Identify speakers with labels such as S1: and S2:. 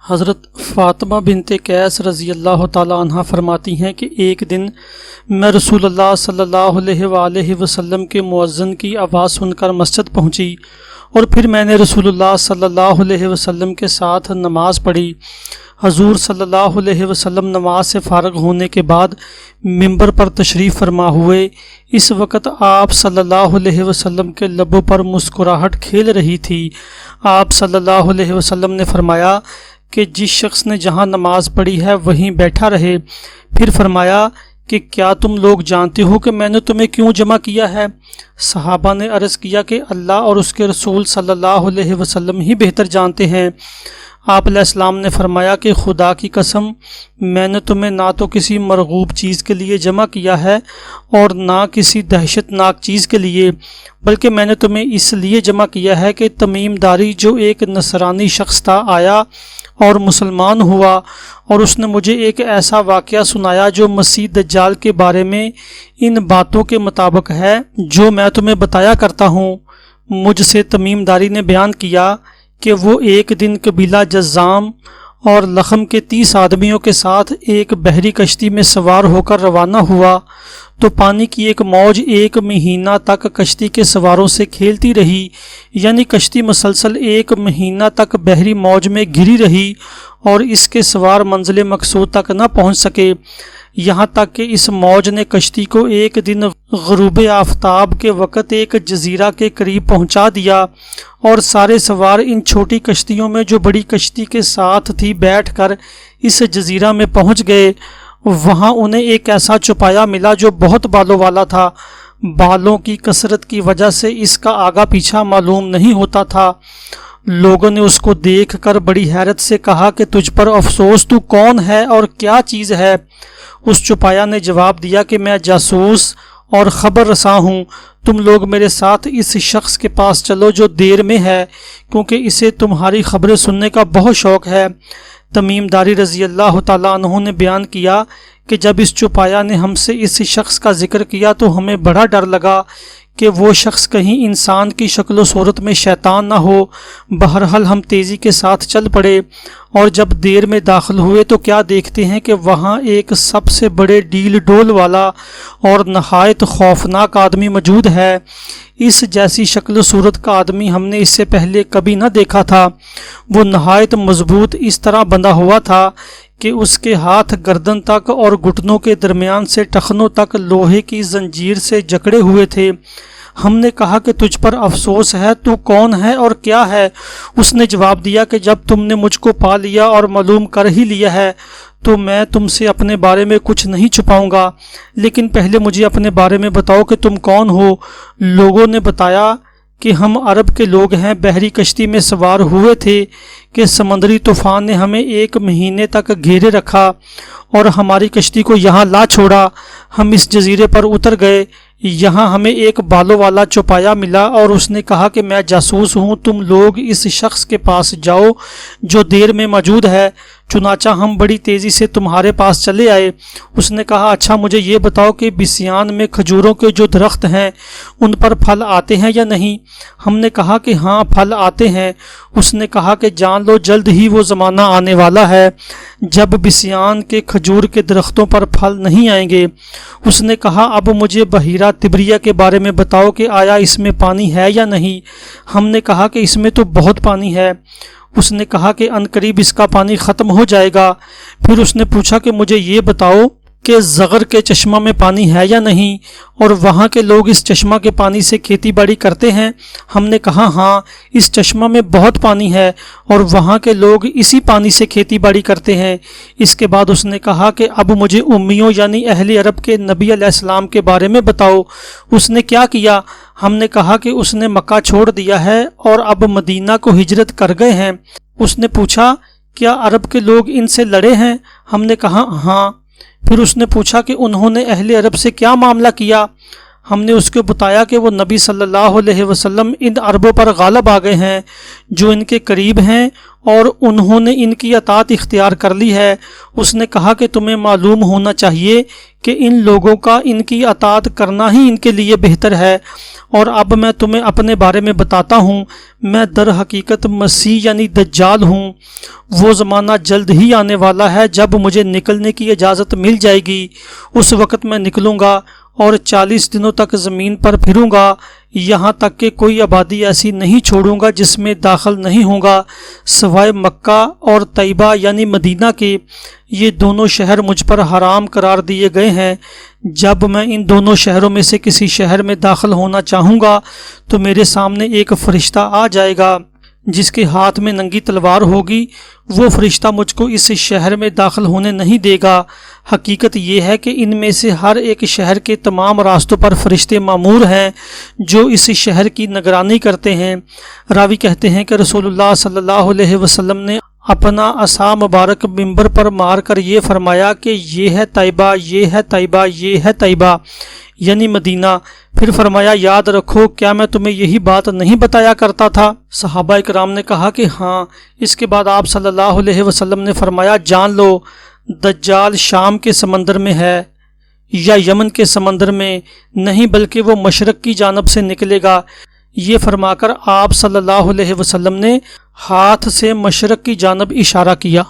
S1: حضرت فاطمہ بنت قیس رضی اللہ تعالیٰ عنہ فرماتی ہیں کہ ایک دن میں رسول اللہ صلی اللہ علیہ وآلہ وسلم کے مؤذن کی آواز سن کر مسجد پہنچی اور پھر میں نے رسول اللہ صلی اللہ علیہ وسلم کے ساتھ نماز پڑھی۔ حضور صلی اللہ علیہ وسلم نماز سے فارغ ہونے کے بعد منبر پر تشریف فرما ہوئے۔ اس وقت آپ صلی اللہ علیہ وسلم کے لبوں پر مسکراہٹ کھیل رہی تھی۔ آپ صلی اللہ علیہ وسلم نے فرمایا کہ جس شخص نے جہاں نماز پڑھی ہے وہیں بیٹھا رہے۔ پھر فرمایا کہ کیا تم لوگ جانتے ہو کہ میں نے تمہیں کیوں جمع کیا ہے؟ صحابہ نے عرض کیا کہ اللہ اور اس کے رسول صلی اللہ علیہ وسلم ہی بہتر جانتے ہیں۔ آپ علیہ السلام نے فرمایا کہ خدا کی قسم میں نے تمہیں نہ تو کسی مرغوب چیز کے لیے جمع کیا ہے اور نہ کسی دہشت ناک چیز کے لیے، بلکہ میں نے تمہیں اس لیے جمع کیا ہے کہ تمیم داری جو ایک نصرانی شخص تھا آیا اور مسلمان ہوا، اور اس نے مجھے ایک ایسا واقعہ سنایا جو مسیح دجال کے بارے میں ان باتوں کے مطابق ہے جو میں تمہیں بتایا کرتا ہوں۔ مجھ سے تمیم داری نے بیان کیا کہ وہ ایک دن قبیلہ جذام اور لخم کے 30 آدمیوں کے ساتھ ایک بحری کشتی میں سوار ہو کر روانہ ہوا تو پانی کی ایک موج 1 مہینہ تک کشتی کے سواروں سے کھیلتی رہی، یعنی کشتی مسلسل 1 مہینہ تک بحری موج میں گھری رہی اور اس کے سوار منزل مقصود تک نہ پہنچ سکے، یہاں تک کہ اس موج نے کشتی کو ایک دن غروب آفتاب کے وقت ایک جزیرہ کے قریب پہنچا دیا، اور سارے سوار ان چھوٹی کشتیوں میں جو بڑی کشتی کے ساتھ تھی بیٹھ کر اس جزیرہ میں پہنچ گئے۔ وہاں انہیں ایک ایسا چوپایا ملا جو بہت بالوں والا تھا۔ بالوں کی کثرت کی وجہ سے اس کا آگا پیچھا معلوم نہیں ہوتا تھا۔ لوگوں نے اس کو دیکھ کر بڑی حیرت سے کہا کہ تجھ پر افسوس، تو کون ہے اور کیا چیز ہے؟ اس چوپایا نے جواب دیا کہ میں جاسوس اور خبر رساں ہوں، تم لوگ میرے ساتھ اس شخص کے پاس چلو جو دیر میں ہے، کیونکہ اسے تمہاری خبریں سننے کا بہت شوق ہے۔ تمیم داری رضی اللہ تعالیٰ عنہ نے بیان کیا کہ جب اس چوپایا نے ہم سے اس شخص کا ذکر کیا تو ہمیں بڑا ڈر لگا کہ وہ شخص کہیں انسان کی شکل و صورت میں شیطان نہ ہو۔ بہرحال ہم تیزی کے ساتھ چل پڑے، اور جب دیر میں داخل ہوئے تو کیا دیکھتے ہیں کہ وہاں ایک سب سے بڑے ڈیل ڈول والا اور نہایت خوفناک آدمی موجود ہے۔ اس جیسی شکل و صورت کا آدمی ہم نے اس سے پہلے کبھی نہ دیکھا تھا۔ وہ نہایت مضبوط اس طرح بندھا ہوا تھا کہ اس کے ہاتھ گردن تک اور گھٹنوں کے درمیان سے ٹخنوں تک لوہے کی زنجیر سے جکڑے ہوئے تھے۔ ہم نے کہا کہ تجھ پر افسوس ہے، تو کون ہے اور کیا ہے؟ اس نے جواب دیا کہ جب تم نے مجھ کو پا لیا اور معلوم کر ہی لیا ہے تو میں تم سے اپنے بارے میں کچھ نہیں چھپاؤں گا، لیکن پہلے مجھے اپنے بارے میں بتاؤ کہ تم کون ہو۔ لوگوں نے بتایا کہ ہم عرب کے لوگ ہیں، بحری کشتی میں سوار ہوئے تھے کہ سمندری طوفان نے ہمیں 1 مہینے تک گھیرے رکھا اور ہماری کشتی کو یہاں لا چھوڑا۔ ہم اس جزیرے پر اتر گئے، یہاں ہمیں ایک بالوں والا چوپایا ملا اور اس نے کہا کہ میں جاسوس ہوں، تم لوگ اس شخص کے پاس جاؤ جو دیر میں موجود ہے۔ چنانچہ ہم بڑی تیزی سے تمہارے پاس چلے آئے۔ اس نے کہا اچھا مجھے یہ بتاؤ کہ بسیان میں کھجوروں کے جو درخت ہیں ان پر پھل آتے ہیں یا نہیں؟ ہم نے کہا کہ ہاں پھل آتے ہیں۔ اس نے کہا کہ جان لو جلد ہی وہ زمانہ آنے والا ہے جب بسیان کے کھجور کے درختوں پر پھل نہیں آئیں گے۔ اس نے کہا اب مجھے بحیرہ تبریہ کے بارے میں بتاؤ کہ آیا اس میں پانی ہے یا نہیں؟ ہم نے کہا کہ اس میں تو بہت پانی ہے۔ اس نے کہا کہ عنقریب اس کا پانی ختم ہو جائے گا۔ پھر اس نے پوچھا کہ مجھے یہ بتاؤ کہ زغر کے چشمہ میں پانی ہے یا نہیں، اور وہاں کے لوگ اس چشمہ کے پانی سے کھیتی باڑی کرتے ہیں؟ ہم نے کہا ہاں اس چشمہ میں بہت پانی ہے اور وہاں کے لوگ اسی پانی سے کھیتی باڑی کرتے ہیں۔ اس کے بعد اس نے کہا کہ اب مجھے امیوں یعنی اہل عرب کے نبی علیہ السلام کے بارے میں بتاؤ، اس نے کیا کیا؟ ہم نے کہا کہ اس نے مکہ چھوڑ دیا ہے اور اب مدینہ کو ہجرت کر گئے ہیں۔ اس نے پوچھا کیا عرب کے لوگ ان سے لڑے ہیں؟ ہم نے کہا ہاں۔ پھر اس نے پوچھا کہ انہوں نے اہل عرب سے کیا معاملہ کیا؟ ہم نے اس کو بتایا کہ وہ نبی صلی اللہ علیہ وسلم ان عربوں پر غالب آ گئے ہیں جو ان کے قریب ہیں اور انہوں نے ان کی اطاعت اختیار کر لی ہے۔ اس نے کہا کہ تمہیں معلوم ہونا چاہیے کہ ان لوگوں کا ان کی اطاعت کرنا ہی ان کے لیے بہتر ہے، اور اب میں تمہیں اپنے بارے میں بتاتا ہوں، میں در حقیقت مسیح یعنی دجال ہوں۔ وہ زمانہ جلد ہی آنے والا ہے جب مجھے نکلنے کی اجازت مل جائے گی، اس وقت میں نکلوں گا اور 40 دنوں تک زمین پر پھروں گا، یہاں تک کہ کوئی آبادی ایسی نہیں چھوڑوں گا جس میں داخل نہیں ہوں گا سوائے مکہ اور طیبہ یعنی مدینہ کے۔ یہ دونوں شہر مجھ پر حرام قرار دیے گئے ہیں۔ جب میں ان دونوں شہروں میں سے کسی شہر میں داخل ہونا چاہوں گا تو میرے سامنے ایک فرشتہ آ جائے گا جس کے ہاتھ میں ننگی تلوار ہوگی، وہ فرشتہ مجھ کو اس شہر میں داخل ہونے نہیں دے گا۔ حقیقت یہ ہے کہ ان میں سے ہر ایک شہر کے تمام راستوں پر فرشتے مامور ہیں جو اس شہر کی نگرانی کرتے ہیں۔ راوی کہتے ہیں کہ رسول اللہ صلی اللہ علیہ وسلم نے اپنا عصا مبارک منبر پر مار کر یہ فرمایا کہ یہ ہے طیبہ، یہ ہے طیبہ، یہ ہے طیبہ یعنی مدینہ۔ پھر فرمایا یاد رکھو کیا میں تمہیں یہی بات نہیں بتایا کرتا تھا؟ صحابہ اکرام نے کہا کہ ہاں۔ اس کے بعد آپ صلی اللہ علیہ وسلم نے فرمایا جان لو دجال شام کے سمندر میں ہے یا یمن کے سمندر میں نہیں، بلکہ وہ مشرق کی جانب سے نکلے گا۔ یہ فرما کر آپ صلی اللہ علیہ وسلم نے ہاتھ سے مشرق کی جانب اشارہ کیا۔